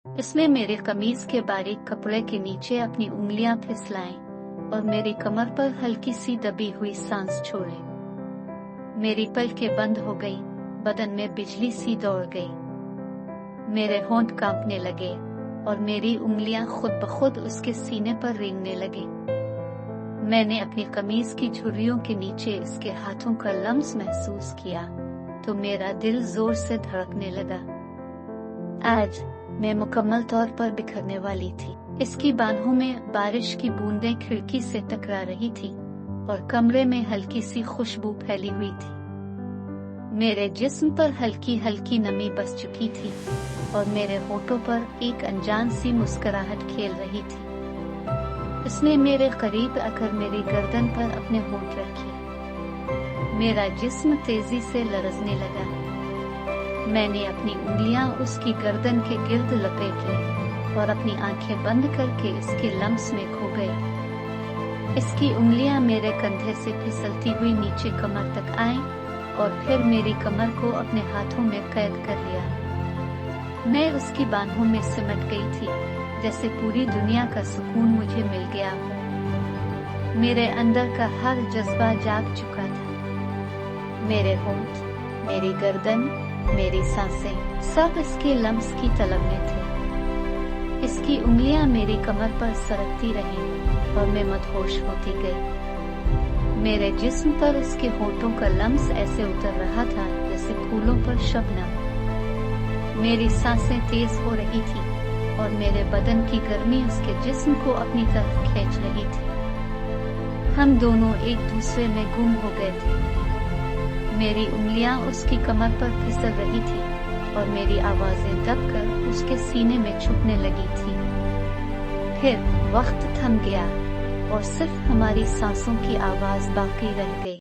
इसने मेरे कमीज के बारीक कपड़े के नीचे अपनी उंगलियां फिसलाईं और मेरी कमर पर हल्की सी दबी हुई सांस छोड़े। मेरी पलकें बंद हो गई, बदन में बिजली सी दौड़ गई। मेरे होंठ कांपने लगे और मेरी उंगलियां खुद ब खुद उसके सीने पर रेंगने लगी। मैंने अपनी कमीज की झुर्रियों के नीचे इसके हाथों का लम्स महसूस किया तो मेरा दिल जोर से धड़कने लगा। आज मैं मुकम्मल तौर पर बिखरने वाली थी। इसकी बाहों में बारिश की बूंदें खिड़की से टकरा रही थी और कमरे में हल्की सी खुशबू फैली हुई थी। मेरे जिस्म पर हल्की हल्की नमी बस चुकी थी और मेरे होठों पर एक अनजान सी मुस्कुराहट खेल रही थी। उसने मेरे करीब आकर मेरी गर्दन पर अपने होंठ रखे। मेरा जिस्म तेजी से लरजने लगा। मैंने अपनी उंगलियां उसकी गर्दन के गिर्द लपेट ली और अपनी आंखें बंद करके इसके लम्स में खो गई। इसकी उंगलियां मेरे कंधे से फिसलती हुई नीचे कमर तक आईं और फिर मेरी कमर को अपने हाथों में कैद कर लिया। मैं उसकी बाहों में सिमट गई थी, जैसे पूरी दुनिया का सुकून मुझे मिल गया हो। मेरे अंदर का हर जज्बा जाग चुका था। मेरे होंठ, मेरी गर्दन, मेरी सांसें सब इसके लम्स की तलब में थे। इसकी उंगलियां मेरी कमर पर सरकती रहीं और मैं मदहोश होती गई। मेरे जिस्म पर उसके होठों का लम्स ऐसे उतर रहा था जैसे फूलों पर शबनम। मेरी सांसें तेज हो रही थी और मेरे बदन की गर्मी उसके जिस्म को अपनी तरफ खींच रही थी। हम दोनों एक दूसरे में गुम हो गए थे। मेरी उंगलियां उसकी कमर पर फिसल रही थी और मेरी आवाजें दबकर उसके सीने में छुपने लगी थी। फिर वक्त थम गया और सिर्फ हमारी सांसों की आवाज बाकी रह गई।